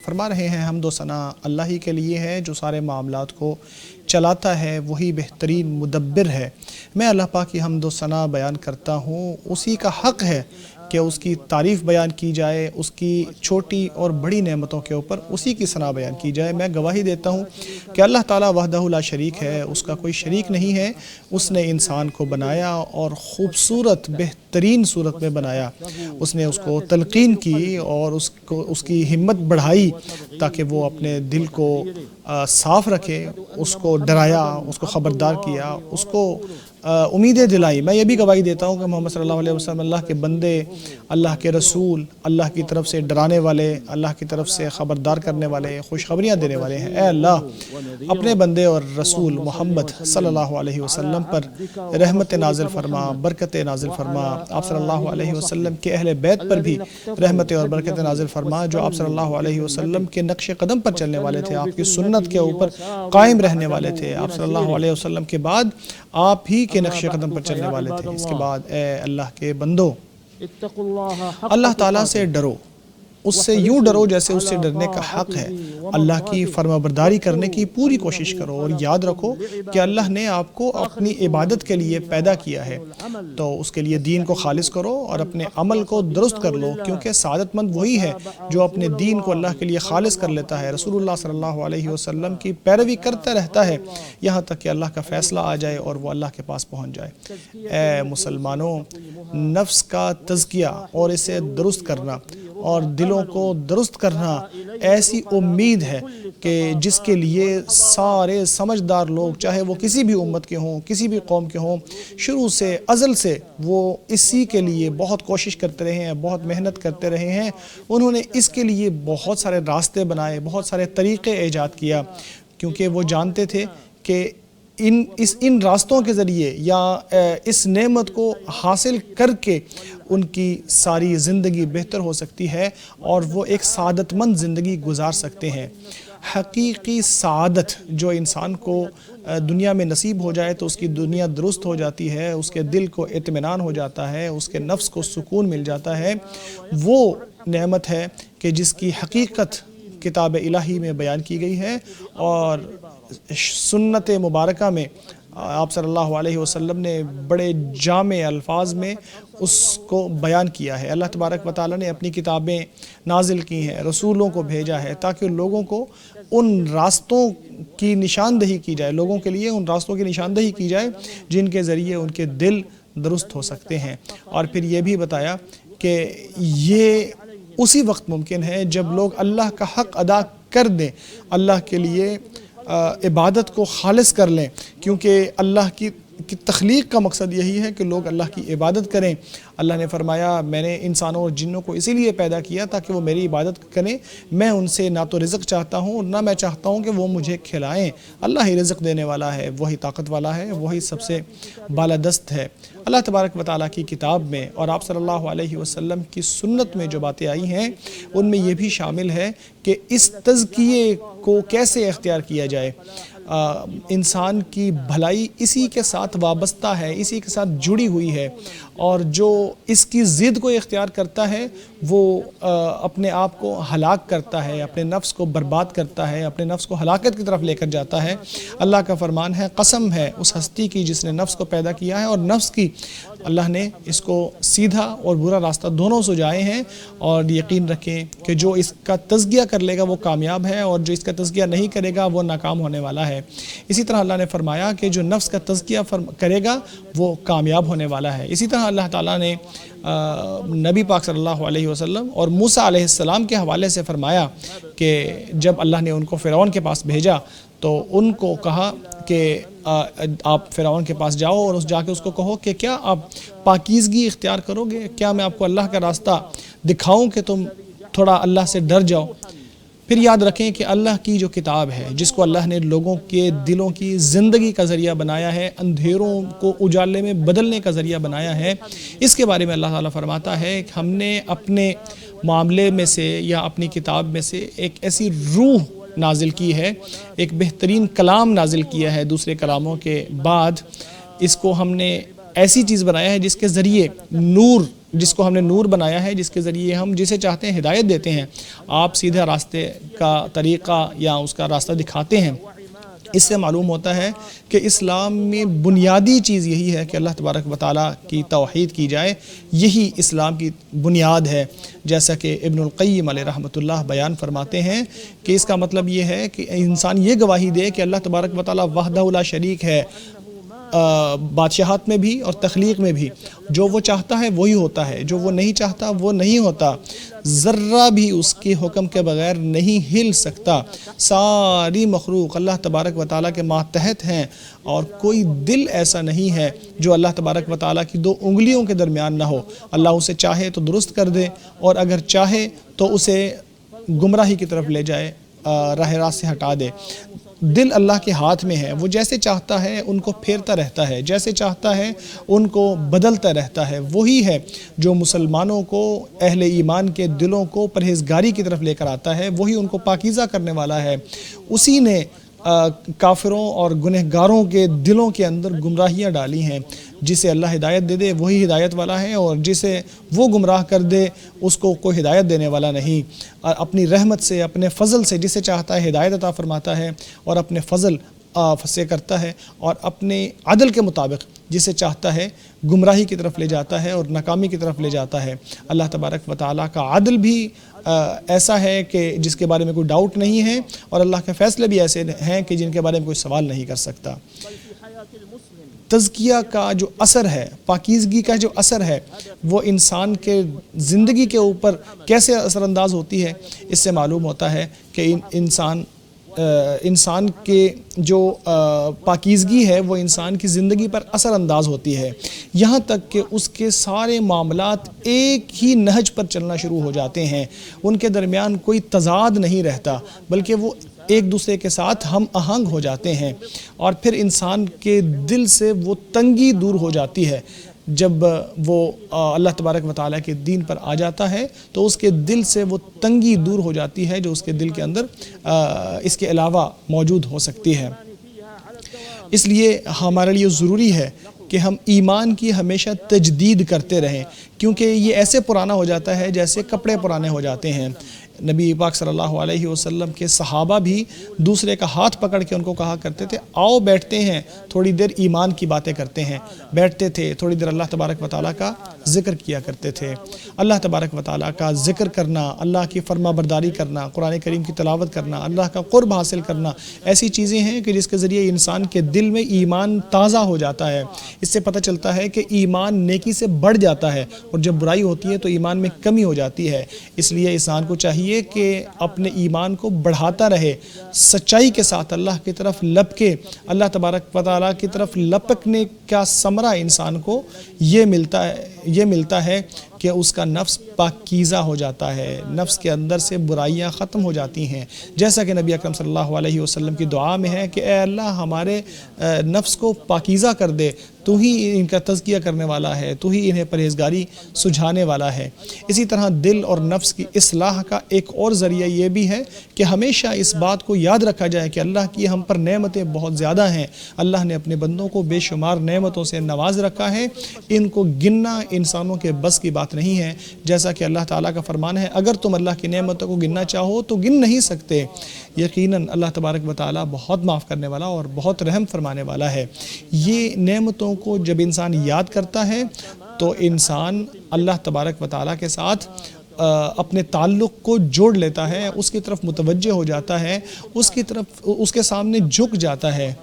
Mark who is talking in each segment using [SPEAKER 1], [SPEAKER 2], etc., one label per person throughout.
[SPEAKER 1] فرما رہے ہیں حمد و ثنا اللہ ہی کے لیے ہے جو سارے معاملات کو چلاتا ہے، وہی بہترین مدبر ہے۔ میں اللہ پاک کی حمد و ثنا بیان کرتا ہوں، اسی کا حق ہے کہ اس کی تعریف بیان کی جائے، اس کی چھوٹی اور بڑی نعمتوں کے اوپر اسی کی ثنا بیان کی جائے۔ میں گواہی دیتا ہوں کہ اللہ تعالیٰ وحدہ لا شریک ہے، اس کا کوئی شریک نہیں ہے۔ اس نے انسان کو بنایا اور خوبصورت بہترین صورت میں بنایا۔ اس نے اس کو تلقین کی اور اس کی ہمت بڑھائی تاکہ وہ اپنے دل کو صاف رکھے، اس کو ڈرایا، اس کو خبردار کیا، اس کو امیدیں دلائی۔ میں یہ بھی گواہی دیتا ہوں کہ محمد صلی اللہ علیہ وسلم اللہ کے بندے، اللہ کے رسول، اللہ کی طرف سے ڈرانے والے، اللہ کی طرف سے خبردار کرنے والے، خوشخبریاں دینے والے ہیں۔ اے اللہ اپنے بندے اور رسول محمد صلی اللہ علیہ وسلم پر رحمت نازل فرما، برکت نازل فرما۔ آپ صلی اللہ علیہ وسلم کے اہل بیت پر بھی رحمت اور برکت نازل فرما، جو آپ صلی اللہ علیہ وسلم کے نقش قدم پر چلنے والے تھے، آپ کی سنت کے اوپر قائم رہنے والے تھے۔ آپ صلی اللہ علیہ وسلم کے بعد آپ ہی کے نقش قدم پر چلنے والے تھے۔ اس کے بعد اے اللہ کے بندو، اللہ تعالیٰ سے ڈرو، اس سے یوں ڈرو جیسے اس سے ڈرنے کا حق ہے۔ اللہ کی فرما برداری کرنے کی پوری کوشش کرو اور یاد رکھو کہ اللہ نے آپ کو اپنی عبادت کے لیے پیدا کیا ہے، تو اس کے لیے دین کو خالص کرو اور اپنے عمل کو درست کر لو، کیونکہ سعادت مند وہی ہے جو اپنے دین کو اللہ کے لیے خالص کر لیتا ہے، رسول اللہ صلی اللہ علیہ وسلم کی پیروی کرتا رہتا ہے یہاں تک کہ اللہ کا فیصلہ آ جائے اور وہ اللہ کے پاس پہنچ جائے۔ اے مسلمانوں، نفس کا تزکیہ اور اسے درست کرنا اور دلوں کو درست کرنا ایسی امید ہے کہ جس کے لیے سارے سمجھدار لوگ، چاہے وہ کسی بھی امت کے ہوں، کسی بھی قوم کے ہوں، شروع سے ازل سے وہ اسی کے لیے بہت کوشش کرتے رہے ہیں، بہت محنت کرتے رہے ہیں۔ انہوں نے اس کے لیے بہت سارے راستے بنائے، بہت سارے طریقے ایجاد کیا، کیونکہ وہ جانتے تھے کہ ان راستوں کے ذریعے یا اس نعمت کو حاصل کر کے ان کی ساری زندگی بہتر ہو سکتی ہے اور وہ ایک سعادت مند زندگی گزار سکتے ہیں۔ حقیقی سعادت جو انسان کو دنیا میں نصیب ہو جائے تو اس کی دنیا درست ہو جاتی ہے، اس کے دل کو اطمینان ہو جاتا ہے، اس کے نفس کو سکون مل جاتا ہے۔ وہ نعمت ہے کہ جس کی حقیقت کتاب الہی میں بیان کی گئی ہے اور سنت مبارکہ میں آپ صلی اللہ علیہ وسلم نے بڑے جامع الفاظ میں اس کو بیان کیا ہے۔ اللہ تبارک و تعالیٰ نے اپنی کتابیں نازل کی ہیں، رسولوں کو بھیجا ہے تاکہ لوگوں کو ان راستوں کی نشاندہی کی جائے، لوگوں کے لیے ان راستوں کی نشاندہی کی جائے جن کے ذریعے ان کے دل درست ہو سکتے ہیں۔ اور پھر یہ بھی بتایا کہ یہ اسی وقت ممکن ہے جب لوگ اللہ کا حق ادا کر دیں، اللہ کے لیے عبادت کو خالص کر لیں، کیونکہ اللہ کی تخلیق کا مقصد یہی ہے کہ لوگ اللہ کی عبادت کریں۔ اللہ نے فرمایا میں نے انسانوں اور جنوں کو اسی لیے پیدا کیا تاکہ وہ میری عبادت کریں، میں ان سے نہ تو رزق چاہتا ہوں نہ میں چاہتا ہوں کہ وہ مجھے کھلائیں۔ اللہ ہی رزق دینے والا ہے، وہی طاقت والا ہے، وہی سب سے بالادست ہے۔ اللہ تبارک و تعالیٰ کی کتاب میں اور آپ صلی اللہ علیہ وسلم کی سنت میں جو باتیں آئی ہیں ان میں یہ بھی شامل ہے کہ اس تزکیے کو کیسے اختیار کیا جائے۔ انسان کی بھلائی اسی کے ساتھ وابستہ ہے، اسی کے ساتھ جڑی ہوئی ہے، اور جو اس کی ضد کو اختیار کرتا ہے وہ اپنے آپ کو ہلاک کرتا ہے، اپنے نفس کو برباد کرتا ہے، اپنے نفس کو ہلاکت کی طرف لے کر جاتا ہے۔ اللہ کا فرمان ہے، قسم ہے اس ہستی کی جس نے نفس کو پیدا کیا ہے اور نفس کی اللہ نے اس کو سیدھا اور برا راستہ دونوں سجائے ہیں، اور یقین رکھیں کہ جو اس کا تزکیہ کر لے گا وہ کامیاب ہے اور جو اس کا تزکیہ نہیں کرے گا وہ ناکام ہونے والا ہے۔ اسی طرح اللہ نے فرمایا کہ جو نفس کا تزکیہ کرے گا وہ کامیاب ہونے والا ہے۔ اسی طرح اللہ تعالیٰ نے نبی پاک صلی اللہ علیہ وسلم اور موسیٰ علیہ السلام کے حوالے سے فرمایا کہ جب اللہ نے ان کو فرعون کے پاس بھیجا تو ان کو کہا کہ آپ فرعون کے پاس جاؤ اور جا کے اس کو کہو کہ کیا آپ پاکیزگی اختیار کرو گے، کیا میں آپ کو اللہ کا راستہ دکھاؤں کہ تم تھوڑا اللہ سے ڈر جاؤ۔ پھر یاد رکھیں کہ اللہ کی جو کتاب ہے جس کو اللہ نے لوگوں کے دلوں کی زندگی کا ذریعہ بنایا ہے، اندھیروں کو اجالے میں بدلنے کا ذریعہ بنایا ہے، اس کے بارے میں اللہ تعالیٰ فرماتا ہے کہ ہم نے اپنے معاملے میں سے یا اپنی کتاب میں سے ایک ایسی روح نازل کی ہے، ایک بہترین کلام نازل کیا ہے دوسرے کلاموں کے بعد۔ اس کو ہم نے ایسی چیز بنایا ہے جس کے ذریعے نور جس کو ہم نے نور بنایا ہے، جس کے ذریعے ہم جسے چاہتے ہیں ہدایت دیتے ہیں، آپ سیدھا راستے کا طریقہ یا اس کا راستہ دکھاتے ہیں۔ اس سے معلوم ہوتا ہے کہ اسلام میں بنیادی چیز یہی ہے کہ اللہ تبارک و تعالیٰ کی توحید کی جائے، یہی اسلام کی بنیاد ہے۔ جیسا کہ ابن القیم علیہ رحمۃ اللہ بیان فرماتے ہیں کہ اس کا مطلب یہ ہے کہ انسان یہ گواہی دے کہ اللہ تبارک و تعالیٰ وحدہ لا شریک ہے، بادشاہت میں بھی اور تخلیق میں بھی۔ جو وہ چاہتا ہے وہی ہوتا ہے، جو وہ نہیں چاہتا وہ نہیں ہوتا، ذرہ بھی اس کے حکم کے بغیر نہیں ہل سکتا۔ ساری مخلوق اللہ تبارک و تعالیٰ کے ماتحت ہیں، اور کوئی دل ایسا نہیں ہے جو اللہ تبارک و تعالیٰ کی دو انگلیوں کے درمیان نہ ہو۔ اللہ اسے چاہے تو درست کر دے، اور اگر چاہے تو اسے گمراہی کی طرف لے جائے، راہ راست سے ہٹا دے۔ دل اللہ کے ہاتھ میں ہے، وہ جیسے چاہتا ہے ان کو پھیرتا رہتا ہے، جیسے چاہتا ہے ان کو بدلتا رہتا ہے۔ وہی ہے جو مسلمانوں کو، اہل ایمان کے دلوں کو پرہیزگاری کی طرف لے کر آتا ہے، وہی ان کو پاکیزہ کرنے والا ہے۔ اسی نے کافروں اور گنہگاروں کے دلوں کے اندر گمراہیاں ڈالی ہیں۔ جسے اللہ ہدایت دے دے وہی ہدایت والا ہے، اور جسے وہ گمراہ کر دے اس کو کوئی ہدایت دینے والا نہیں۔ اور اپنی رحمت سے، اپنے فضل سے جسے چاہتا ہے ہدایت عطا فرماتا ہے، اور اپنے فضل سے کرتا ہے، اور اپنے عدل کے مطابق جسے چاہتا ہے گمراہی کی طرف لے جاتا ہے اور ناکامی کی طرف لے جاتا ہے۔ اللہ تبارک و تعالیٰ کا عدل بھی ایسا ہے کہ جس کے بارے میں کوئی ڈاؤٹ نہیں ہے، اور اللہ کے فیصلے بھی ایسے ہیں کہ جن کے بارے میں کوئی سوال نہیں کر سکتا۔ تزکیہ کا جو اثر ہے، پاکیزگی کا جو اثر ہے، وہ انسان کے زندگی کے اوپر کیسے اثر انداز ہوتی ہے، اس سے معلوم ہوتا ہے کہ انسان کے جو پاکیزگی ہے وہ انسان کی زندگی پر اثر انداز ہوتی ہے، یہاں تک کہ اس کے سارے معاملات ایک ہی نہج پر چلنا شروع ہو جاتے ہیں، ان کے درمیان کوئی تضاد نہیں رہتا، بلکہ وہ ایک دوسرے کے ساتھ ہم آہنگ ہو جاتے ہیں، اور پھر انسان کے دل سے وہ تنگی دور ہو جاتی ہے۔ جب وہ اللہ تبارک و تعالیٰ کے دین پر آ جاتا ہے تو اس کے دل سے وہ تنگی دور ہو جاتی ہے جو اس کے دل کے اندر اس کے علاوہ موجود ہو سکتی ہے۔ اس لیے ہمارے لیے ضروری ہے کہ ہم ایمان کی ہمیشہ تجدید کرتے رہیں، کیونکہ یہ ایسے پرانا ہو جاتا ہے جیسے کپڑے پرانے ہو جاتے ہیں۔ نبی پاک صلی اللہ علیہ وسلم کے صحابہ بھی دوسرے کا ہاتھ پکڑ کے ان کو کہا کرتے تھے، آؤ بیٹھتے ہیں تھوڑی دیر ایمان کی باتیں کرتے ہیں۔ بیٹھتے تھے، تھوڑی دیر اللہ تبارک و تعالیٰ کا ذکر کیا کرتے تھے۔ اللہ تبارک و تعالیٰ کا ذکر کرنا، اللہ کی فرما برداری کرنا، قرآن کریم کی تلاوت کرنا، اللہ کا قرب حاصل کرنا، ایسی چیزیں ہیں کہ جس کے ذریعے انسان کے دل میں ایمان تازہ ہو جاتا ہے۔ اس سے پتہ چلتا ہے کہ ایمان نیکی سے بڑھ جاتا ہے، اور جب برائی ہوتی ہے تو ایمان میں کمی ہو جاتی ہے۔ اس لیے انسان کو چاہیے کہ اپنے ایمان کو بڑھاتا رہے، سچائی کے ساتھ اللہ کی طرف لپکے۔ اللہ تبارک و تعالیٰ کی طرف لپکنے کا ثمرہ انسان کو یہ ملتا ہے کہ اس کا نفس پاکیزہ ہو جاتا ہے، نفس کے اندر سے برائیاں ختم ہو جاتی ہیں، جیسا کہ نبی اکرم صلی اللہ علیہ وسلم کی دعا میں ہے کہ اے اللہ ہمارے نفس کو پاکیزہ کر دے، تو ہی ان کا تزکیہ کرنے والا ہے، تو ہی انہیں پرہیزگاری سجھانے والا ہے۔ اسی طرح دل اور نفس کی اصلاح کا ایک اور ذریعہ یہ بھی ہے کہ ہمیشہ اس بات کو یاد رکھا جائے کہ اللہ کی ہم پر نعمتیں بہت زیادہ ہیں، اللہ نے اپنے بندوں کو بے شمار نعمتوں سے نواز رکھا ہے، ان کو گننا انسانوں کے بس کی بات نہیں ہے۔ جیسا کہ اللہ تعالیٰ کا فرمان ہے، اگر تم اللہ کی نعمتوں کو گننا چاہو تو گن نہیں سکتے۔ یقیناً اللہ تبارک و تعالیٰ بہت معاف کرنے والا اور بہت رحم فرمانے والا ہے۔ یہ نعمتوں کو جب انسان یاد کرتا ہے تو انسان اللہ تبارک و تعالیٰ کے ساتھ اپنے تعلق کو جوڑ لیتا ہے، اس کی طرف متوجہ ہو جاتا ہے، اس کے سامنے جھک جاتا ہے۔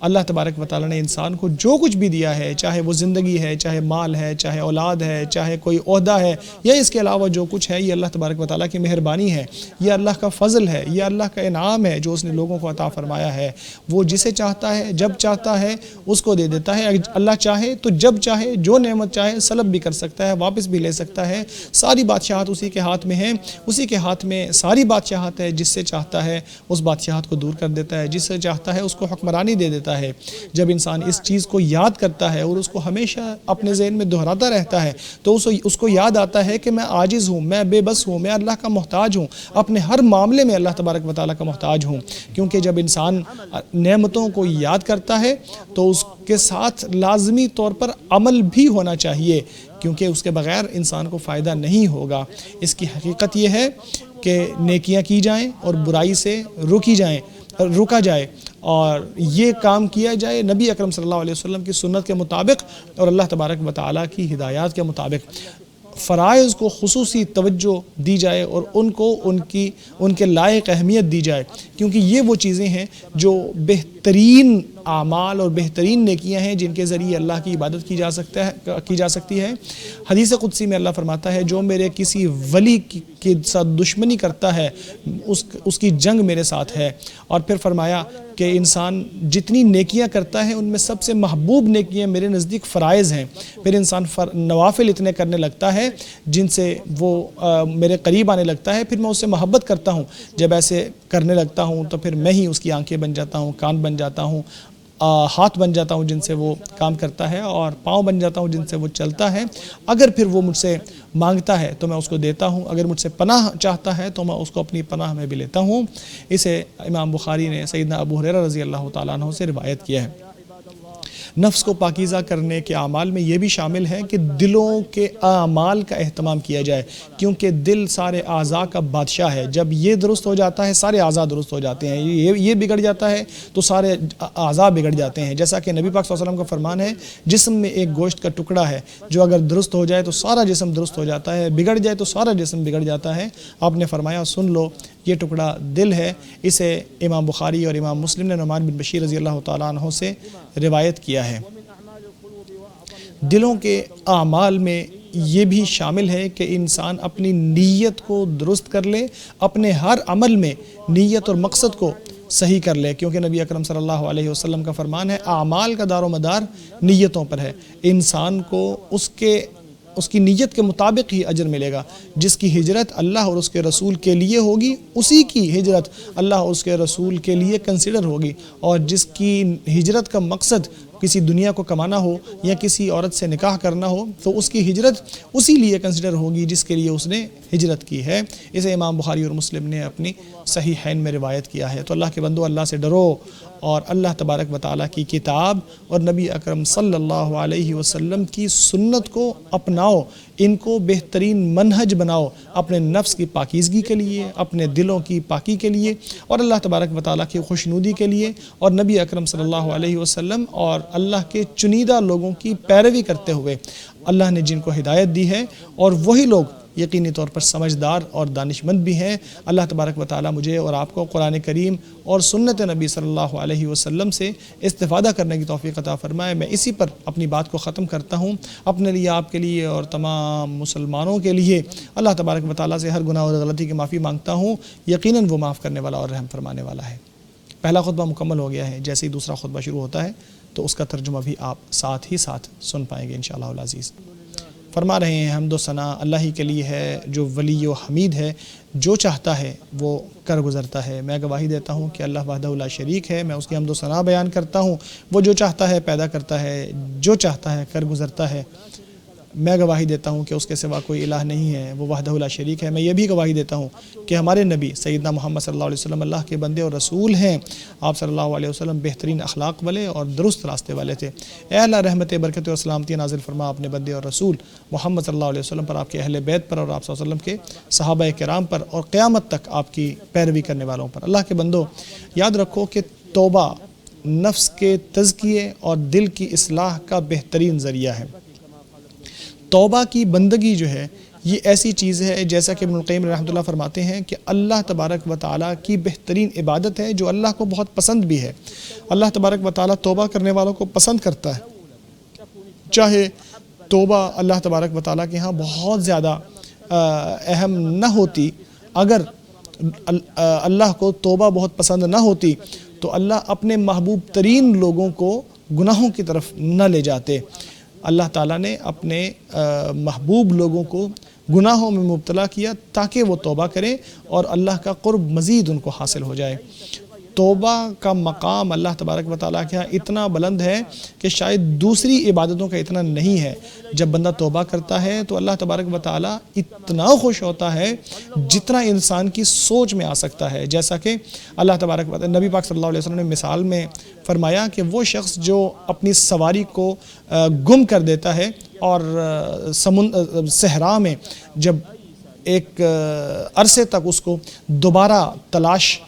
[SPEAKER 1] اللہ تبارک و تعالیٰ نے انسان کو جو کچھ بھی دیا ہے، چاہے وہ زندگی ہے، چاہے مال ہے، چاہے اولاد ہے، چاہے کوئی عہدہ ہے، یا اس کے علاوہ جو کچھ ہے، یہ اللہ تبارک و تعالیٰ کی مہربانی ہے، یہ اللہ کا فضل ہے، یہ اللہ کا انعام ہے جو اس نے لوگوں کو عطا فرمایا ہے۔ وہ جسے چاہتا ہے، جب چاہتا ہے اس کو دے دیتا ہے۔ اللہ چاہے تو جب چاہے جو نعمت چاہے سلب بھی کر سکتا ہے، واپس بھی لے سکتا ہے۔ ساری بادشاہت اسی کے ہاتھ میں ہے، اسی کے ہاتھ میں ساری بادشاہت ہے۔ جس سے چاہتا ہے اس بادشاہت کو دور کر دیتا ہے، جس سے چاہتا ہے اس کو حکمرانی دے دیتا کرتا ہے، جب انسان اس چیز کو یاد کرتا ہے اور اس کو ہمیشہ اپنے ذہن میں دہراتا رہتا ہے تو اس کو یاد آتا ہے کہ میں عاجز ہوں، میں بے بس ہوں، میں اللہ کا محتاج ہوں، اپنے ہر معاملے میں اللہ تبارک و تعالیٰ کا محتاج ہوں۔ کیونکہ جب انسان نعمتوں کو یاد کرتا ہے تو اس کے ساتھ لازمی طور پر عمل بھی ہونا چاہیے، کیونکہ اس کے بغیر انسان کو فائدہ نہیں ہوگا۔ اس کی حقیقت یہ ہے کہ نیکیاں کی جائیں اور برائی سے رکا جائے، اور یہ کام کیا جائے نبی اکرم صلی اللہ علیہ وسلم کی سنت کے مطابق اور اللہ تبارک و تعالیٰ کی ہدایات کے مطابق۔ فرائض کو خصوصی توجہ دی جائے اور ان کے لائق اہمیت دی جائے، کیونکہ یہ وہ چیزیں ہیں جو بہترین اعمال اور بہترین نیکیاں ہیں جن کے ذریعے اللہ کی عبادت کی جا سکتی ہے۔ حدیث قدسی میں اللہ فرماتا ہے جو میرے کسی ولی کے ساتھ دشمنی کرتا ہے اس کی جنگ میرے ساتھ ہے، اور پھر فرمایا کہ انسان جتنی نیکیاں کرتا ہے ان میں سب سے محبوب نیکیاں میرے نزدیک فرائض ہیں۔ پھر انسان نوافل اتنے کرنے لگتا ہے جن سے وہ میرے قریب آنے لگتا ہے، پھر میں اس سے محبت کرتا ہوں۔ جب ایسے کرنے لگتا ہوں تو پھر میں ہی اس کی آنکھیں بن جاتا ہوں، کان بن جاتا ہوں، ہاتھ بن جاتا ہوں جن سے وہ کام کرتا ہے، اور پاؤں بن جاتا ہوں جن سے وہ چلتا ہے۔ اگر پھر وہ مجھ سے مانگتا ہے تو میں اس کو دیتا ہوں، اگر مجھ سے پناہ چاہتا ہے تو میں اس کو اپنی پناہ میں بھی لیتا ہوں۔ اسے امام بخاری نے سیدنا ابو ہریرہ رضی اللہ تعالیٰ عنہ سے روایت کیا ہے۔ نفس کو پاکیزہ کرنے کے اعمال میں یہ بھی شامل ہے کہ دلوں کے اعمال کا اہتمام کیا جائے، کیونکہ دل سارے اعضاء کا بادشاہ ہے۔ جب یہ درست ہو جاتا ہے سارے اعضاء درست ہو جاتے ہیں، یہ بگڑ جاتا ہے تو سارے اعضاء بگڑ جاتے ہیں۔ جیسا کہ نبی پاک صلی اللہ علیہ وسلم کا فرمان ہے، جسم میں ایک گوشت کا ٹکڑا ہے جو اگر درست ہو جائے تو سارا جسم درست ہو جاتا ہے، بگڑ جائے تو سارا جسم بگڑ جاتا ہے۔ آپ نے فرمایا سن لو یہ ٹکڑا دل ہے۔ اسے امام بخاری اور امام مسلم نے نعمان بن بشیر رضی اللہ تعالیٰ عنہ سے روایت کیا ہے۔ دلوں کے اعمال میں یہ بھی شامل ہے کہ انسان اپنی نیت کو درست کر لے، اپنے ہر عمل میں نیت اور مقصد کو صحیح کر لے، کیونکہ نبی اکرم صلی اللہ علیہ وسلم کا فرمان ہے اعمال کا دار و مدار نیتوں پر ہے۔ انسان کو اس کی نیت کے مطابق ہی اجر ملے گا۔ جس کی ہجرت اللہ اور اس کے رسول کے لیے ہوگی اسی کی ہجرت اللہ اور اس کے رسول کے لیے کنسیڈر ہوگی، اور جس کی ہجرت کا مقصد کسی دنیا کو کمانا ہو یا کسی عورت سے نکاح کرنا ہو تو اس کی ہجرت اسی لیے کنسیڈر ہوگی جس کے لیے اس نے ہجرت کی ہے۔ اسے امام بخاری اور مسلم نے اپنی صحیحین میں روایت کیا ہے۔ تو اللہ کے بندو، اللہ سے ڈرو اور اللہ تبارک و تعالیٰ کی کتاب اور نبی اکرم صلی اللہ علیہ وسلم کی سنت کو اپناؤ، ان کو بہترین منہج بناؤ اپنے نفس کی پاکیزگی کے لیے، اپنے دلوں کی پاکی کے لیے، اور اللہ تبارک و تعالیٰ کی خوشنودی کے لیے، اور نبی اکرم صلی اللہ علیہ وسلم اور اللہ کے چنیدہ لوگوں کی پیروی کرتے ہوئے اللہ نے جن کو ہدایت دی ہے، اور وہی لوگ یقینی طور پر سمجھدار اور دانشمند بھی ہیں۔ اللہ تبارک و تعالیٰ مجھے اور آپ کو قرآن کریم اور سنت نبی صلی اللہ علیہ وسلم سے استفادہ کرنے کی توفیق عطا فرمائے۔ میں اسی پر اپنی بات کو ختم کرتا ہوں، اپنے لیے، آپ کے لیے اور تمام مسلمانوں کے لیے اللہ تبارک و تعالیٰ سے ہر گناہ اور غلطی کی معافی مانگتا ہوں۔ یقیناً وہ معاف کرنے والا اور رحم فرمانے والا ہے۔ پہلا خطبہ مکمل ہو گیا ہے، جیسے ہی دوسرا خطبہ شروع ہوتا ہے تو اس کا ترجمہ بھی آپ ساتھ سن پائیں گے انشاءاللہ العزیز۔ فرما رہے ہیں حمد و ثنا اللہ ہی کے لیے ہے جو ولی و حمید ہے، جو چاہتا ہے وہ کر گزرتا ہے۔ میں گواہی دیتا ہوں کہ اللہ وحدہ لا شریک ہے، میں اس کی حمد و ثنا بیان کرتا ہوں۔ وہ جو چاہتا ہے پیدا کرتا ہے، جو چاہتا ہے کر گزرتا ہے۔ میں گواہی دیتا ہوں کہ اس کے سوا کوئی الہ نہیں ہے، وہ وحدہ لا شریک ہے۔ میں یہ بھی گواہی دیتا ہوں کہ ہمارے نبی سیدنا محمد صلی اللہ علیہ وسلم اللہ کے بندے اور رسول ہیں۔ آپ صلی اللہ علیہ وسلم بہترین اخلاق والے اور درست راستے والے تھے۔ اے اللہ رحمت، برکت اور سلامتی نازل فرما اپنے بندے اور رسول محمد صلی اللہ علیہ وسلم پر، آپ کے اہل بیت پر، اور آپ صلی اللہ علیہ وسلم کے صحابہ کرام پر، اور قیامت تک آپ کی پیروی کرنے والوں پر۔ اللہ کے بندو، یاد رکھو کہ توبہ نفس کے تزکیے اور دل کی اصلاح کا بہترین ذریعہ ہے۔ توبہ کی بندگی جو ہے یہ ایسی چیز ہے، جیسا کہ ابن القیم رحمۃ اللہ فرماتے ہیں کہ اللہ تبارک و تعالیٰ کی بہترین عبادت ہے جو اللہ کو بہت پسند بھی ہے۔ اللہ تبارک و تعالیٰ توبہ کرنے والوں کو پسند کرتا ہے، چاہے توبہ اللہ تبارک و تعالیٰ کے ہاں بہت زیادہ اہم نہ ہوتی۔ اگر اللہ کو توبہ بہت پسند نہ ہوتی تو اللہ اپنے محبوب ترین لوگوں کو گناہوں کی طرف نہ لے جاتے۔ اللہ تعالیٰ نے اپنے محبوب لوگوں کو گناہوں میں مبتلا کیا تاکہ وہ توبہ کریں اور اللہ کا قرب مزید ان کو حاصل ہو جائے۔ توبہ کا مقام اللہ تبارک و تعالیٰ کے ہاں اتنا بلند ہے کہ شاید دوسری عبادتوں کا اتنا نہیں ہے۔ جب بندہ توبہ کرتا ہے تو اللہ تبارک و تعالیٰ اتنا خوش ہوتا ہے جتنا انسان کی سوچ میں آ سکتا ہے۔ جیسا کہ اللہ تبارک و تعالیٰ نبی پاک صلی اللہ علیہ وسلم نے مثال میں فرمایا کہ وہ شخص جو اپنی سواری کو گم کر دیتا ہے اور صحرا میں جب ایک عرصے تک اس کو دوبارہ تلاش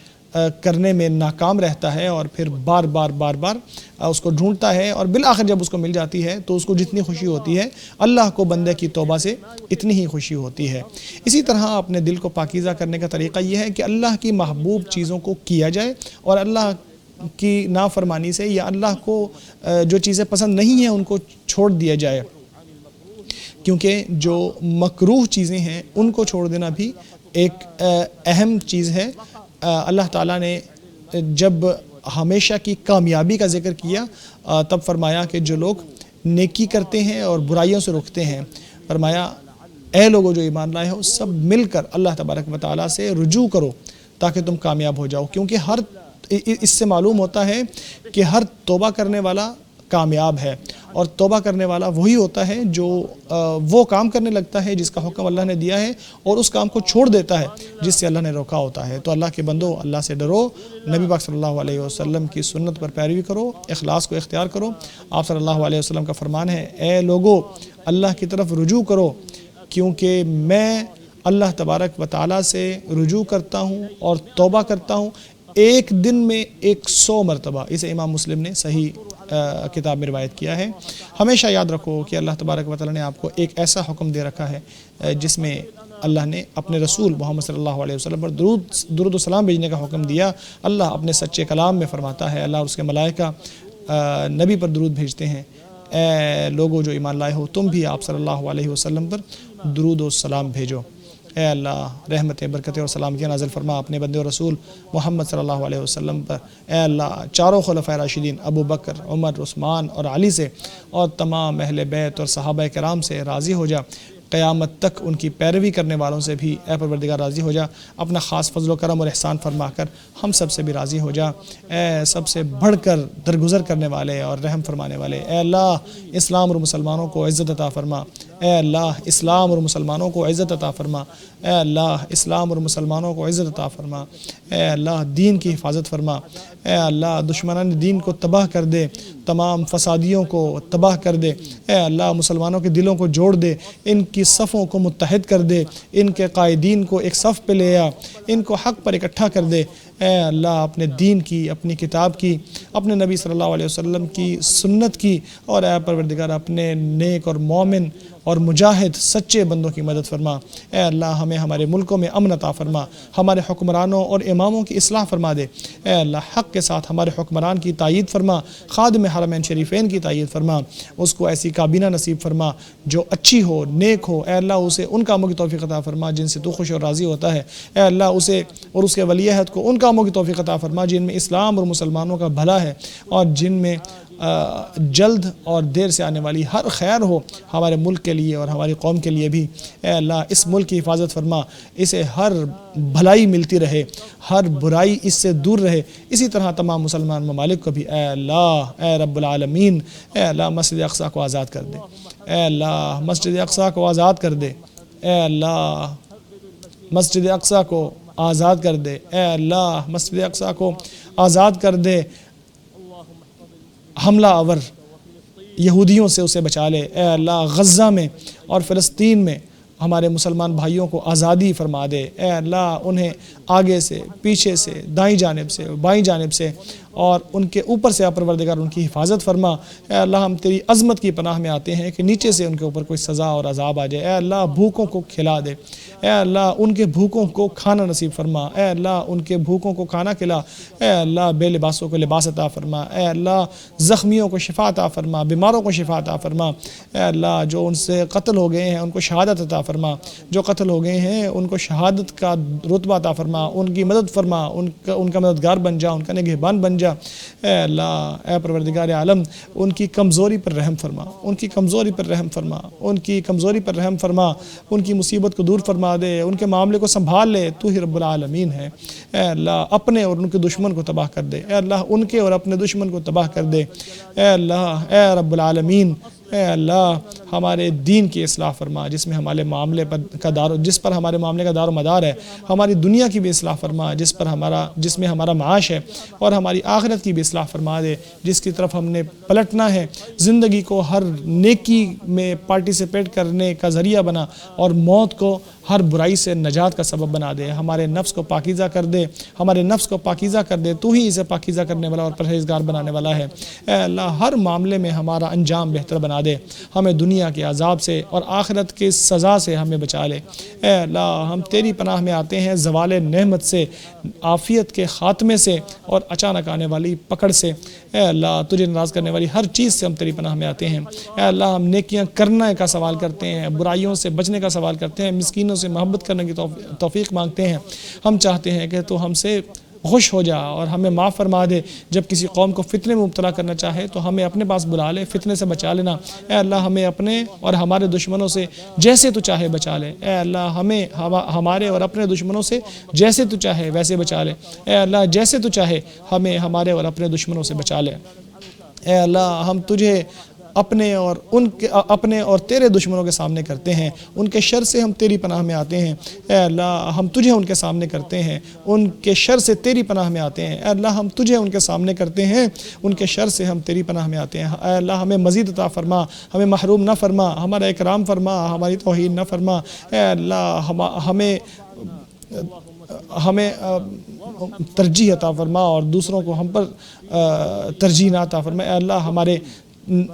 [SPEAKER 1] کرنے میں ناکام رہتا ہے اور پھر بار بار اس کو ڈھونڈتا ہے اور بالآخر جب اس کو مل جاتی ہے تو اس کو جتنی خوشی ہوتی ہے اللہ کو بندے کی توبہ سے اتنی ہی خوشی ہوتی ہے۔ اسی طرح اپنے دل کو پاکیزہ کرنے کا طریقہ یہ ہے کہ اللہ کی محبوب چیزوں کو کیا جائے اور اللہ کی نافرمانی سے یا اللہ کو جو چیزیں پسند نہیں ہیں ان کو چھوڑ دیا جائے، کیونکہ جو مکروہ چیزیں ہیں ان کو چھوڑ دینا بھی ایک اہم چیز ہے۔ اللہ تعالیٰ نے جب ہمیشہ کی کامیابی کا ذکر کیا تب فرمایا کہ جو لوگ نیکی کرتے ہیں اور برائیوں سے رکتے ہیں، فرمایا اے لوگوں جو ایمان لائے ہو سب مل کر اللہ تبارک و تعالیٰ سے رجوع کرو تاکہ تم کامیاب ہو جاؤ، کیونکہ اس سے معلوم ہوتا ہے کہ ہر توبہ کرنے والا کامیاب ہے، اور توبہ کرنے والا وہی ہوتا ہے جو وہ کام کرنے لگتا ہے جس کا حکم اللہ نے دیا ہے اور اس کام کو چھوڑ دیتا ہے جس سے اللہ نے روکا ہوتا ہے۔ تو اللہ کے بندو، اللہ سے ڈرو، نبی پاک صلی اللہ علیہ وسلم کی سنت پر پیروی کرو، اخلاص کو اختیار کرو۔ آپ صلی اللہ علیہ وسلم کا فرمان ہے، اے لوگو اللہ کی طرف رجوع کرو، کیونکہ میں اللہ تبارک و تعالیٰ سے رجوع کرتا ہوں اور توبہ کرتا ہوں ایک دن میں 100 مرتبہ۔ اسے امام مسلم نے صحیح کتاب میں روایت کیا ہے۔ ہمیشہ یاد رکھو کہ اللہ تبارک و تعالیٰ نے آپ کو ایک ایسا حکم دے رکھا ہے جس میں اللہ نے اپنے رسول محمد صلی اللہ علیہ وسلم پر درود و سلام بھیجنے کا حکم دیا۔ اللہ اپنے سچے کلام میں فرماتا ہے، اللہ اور اس کے ملائکہ نبی پر درود بھیجتے ہیں، اے لوگو جو ایمان لائے ہو تم بھی آپ صلی اللہ علیہ وسلم پر درود و سلام بھیجو۔ اے اللہ رحمتیں، برکتیں اور سلامتیاں نازل فرما اپنے بندے اور رسول محمد صلی اللہ علیہ وسلم پر۔ اے اللہ چاروں خلفائے راشدین ابو بکر، عمر، عثمان اور علی سے اور تمام اہل بیت اور صحابہ کرام سے راضی ہو جا، قیامت تک ان کی پیروی کرنے والوں سے بھی اے پروردگار راضی ہو جا، اپنا خاص فضل و کرم اور احسان فرما کر ہم سب سے بھی راضی ہو جا۔ اے سب سے بڑھ کر درگزر کرنے والے اور رحم فرمانے والے، اے اللہ اسلام اور مسلمانوں کو عزت عطا فرما، اے اللہ اسلام اور مسلمانوں کو عزت عطا فرما، اے اللہ اسلام اور مسلمانوں کو عزت عطا فرما، اے اللہ دین کی حفاظت فرما، اے اللہ دشمنان دین کو تباہ کر دے، تمام فسادیوں کو تباہ کر دے، اے اللہ مسلمانوں کے دلوں کو جوڑ دے، ان کی صفوں کو متحد کر دے، ان کے قائدین کو ایک صف پہ لے آ، ان کو حق پر اکٹھا کر دے، اے اللہ اپنے دین کی، اپنی کتاب کی، اپنے نبی صلی اللہ علیہ وسلم کی سنت کی، اور اے پروردگار اپنے نیک اور مومن اور مجاہد سچے بندوں کی مدد فرما۔ اے اللہ ہمیں ہمارے ملکوں میں امن عطا فرما، ہمارے حکمرانوں اور اماموں کی اصلاح فرما دے، اے اللہ حق کے ساتھ ہمارے حکمران کی تائید فرما، خادم حرمین شریفین کی تائید فرما، اس کو ایسی کابینہ نصیب فرما جو اچھی ہو، نیک ہو، اے اللہ اسے ان کاموں کی توفیق عطا فرما جن سے تو خوش اور راضی ہوتا ہے، اے اللہ اسے اور اس کے ولی عہد کو ان کاموں کی توفیق عطا فرما جن میں اسلام اور مسلمانوں کا بھلا ہے اور جن میں جلد اور دیر سے آنے والی ہر خیر ہو ہمارے ملک کے لیے اور ہماری قوم کے لیے بھی۔ اے اللہ اس ملک کی حفاظت فرما، اسے ہر بھلائی ملتی رہے، ہر برائی اس سے دور رہے، اسی طرح تمام مسلمان ممالک کو بھی اے اللہ، اے رب العالمین، اے اللہ مسجد اقصیٰ کو آزاد کر دے، اے اللہ مسجد اقصیٰ کو آزاد کر دے، اے اللہ مسجد اقصیٰ کو آزاد کر دے، اے اللہ مسجد اقصیٰ کو آزاد کر دے، حملہ آور یہودیوں سے اسے بچا لے، اے اللہ غزہ میں اور فلسطین میں ہمارے مسلمان بھائیوں کو آزادی فرما دے، اے اللہ انہیں آگے سے، پیچھے سے، دائیں جانب سے، بائیں جانب سے اور ان کے اوپر سے پروردگار ان کی حفاظت فرما۔ اے اللہ ہم تیری عظمت کی پناہ میں آتے ہیں کہ نیچے سے ان کے اوپر کوئی سزا اور عذاب آ جائے، اے اللہ بھوکوں کو کھلا دے، اے اللہ ان کے بھوکوں کو کھانا نصیب فرما، اے اللہ ان کے بھوکوں کو کھانا کھلا، اے اللہ بے لباسوں کو لباس عطا فرما، اے اللہ زخمیوں کو شفا عطا فرما، بیماروں کو شفا عطا فرما، اے اللہ جو ان سے قتل ہو گئے ہیں ان کو شہادت عطا فرما، جو قتل ہو گئے ہیں ان کو شہادت کا رتبہ عطا فرما، ان کی مدد فرما، ان کا مددگار بن جا، ان کا نگہبان بن جا۔ جا۔ اے اللہ، اے پروردگار عالم، ان کی کمزوری پر رحم فرما، ان کی کمزوری پر رحم فرما، ان کی کمزوری پر رحم فرما، ان کی مصیبت کو دور فرما دے، ان کے معاملے کو سنبھال لے، تو ہی رب العالمین ہے۔ اے اللہ، اپنے اور ان کے دشمن کو تباہ کر دے، اے اللہ ان کے اور اپنے دشمن کو تباہ کر دے۔ اے اللہ، اے رب العالمین، اے اللہ ہمارے دین کی اصلاح فرما، جس میں ہمارے معاملے جس پر ہمارے معاملے کا دار و مدار ہے، ہماری دنیا کی بھی اصلاح فرما، جس میں ہمارا معاش ہے، اور ہماری آخرت کی بھی اصلاح فرما دے، جس کی طرف ہم نے پلٹنا ہے۔ زندگی کو ہر نیکی میں پارٹیسپیٹ کرنے کا ذریعہ بنا، اور موت کو ہر برائی سے نجات کا سبب بنا دے۔ ہمارے نفس کو پاکیزہ کر دے، ہمارے نفس کو پاکیزہ کر دے، تو ہی اسے پاکیزہ کرنے والا اور پرہیزگار بنانے والا ہے۔ اے اللہ، ہر معاملے میں ہمارا انجام بہتر بنا دے، ہمیں دنیا کے عذاب سے اور آخرت کی سزا سے ہمیں بچا لے۔ اے اللہ، ہم تیری پناہ میں آتے ہیں زوال نعمت سے، عافیت کے خاتمے سے، اور اچانک آنے والی پکڑ سے۔ اے اللہ، تجھے ناراض کرنے والی ہر چیز سے ہم تیری پناہ میں آتے ہیں۔ اے اللہ، ہم نیکیاں کرنے کا سوال کرتے ہیں، برائیوں سے بچنے کا سوال کرتے ہیں، مسکینوں سے محبت کرنے کی توفیق مانگتے ہیں۔ ہم چاہتے ہیں کہ تو ہم سے خوش ہو جا اور ہمیں معاف فرما دے۔ جب کسی قوم کو فتنے میں مبتلا کرنا چاہے تو ہمیں اپنے پاس بلا لے، فتنے سے بچا لینا۔ اے اللہ، ہمیں اپنے اور ہمارے دشمنوں سے جیسے تو چاہے بچا لے۔ اے اللہ، ہمیں ہمارے اور اپنے دشمنوں سے جیسے تو چاہے ویسے بچا لے۔ اے اللہ، جیسے تو چاہے ہمیں ہمارے اور اپنے دشمنوں سے بچا لے۔ اے اللہ، ہم تجھے اپنے اور تیرے دشمنوں کے سامنے کرتے ہیں، ان کے شر سے ہم تیری پناہ میں آتے ہیں۔ اے اللہ، ہم تجھے ان کے سامنے کرتے ہیں، ان کے شر سے تیری پناہ میں آتے ہیں۔ اے اللہ، ہم تجھے ان کے سامنے کرتے ہیں، ان کے شر سے ہم تیری پناہ میں آتے ہیں۔ اے اللہ، ہمیں مزید عطا فرما، ہمیں محروم نہ فرما، ہمارا اکرام فرما، ہماری توہین نہ فرما۔ اے اللہ، ہمیں ترجیح عطا فرما، اور دوسروں کو ہم پر ترجیح نہ عطا فرما۔ اے اللہ، ہمارے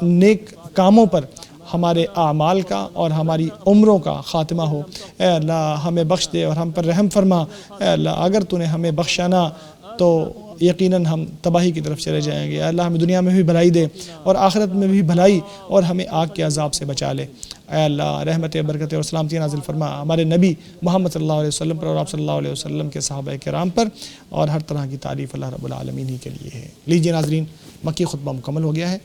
[SPEAKER 1] نیک کاموں پر ہمارے اعمال کا اور ہماری عمروں کا خاتمہ ہو۔ اے اللہ، ہمیں بخش دے اور ہم پر رحم فرما۔ اے اللہ، اگر تو نے ہمیں بخشا نہ تو یقیناً ہم تباہی کی طرف چلے جائیں گے۔ اے اللہ، ہمیں دنیا میں بھی بھلائی دے اور آخرت میں بھی بھلائی، اور ہمیں آگ کے عذاب سے بچا لے۔ اے اللہ، رحمت، برکت اور سلامتی نازل فرما ہمارے نبی محمد صلی اللہ علیہ وسلم پر، اور آپ صلی اللہ علیہ وسلم کے صحابہ کرام پر، اور ہر طرح کی تعریف اللہ رب العالمین ہی کے لیے ہے۔ لیجئے ناظرین، مکی خطبہ مکمل ہو گیا ہے۔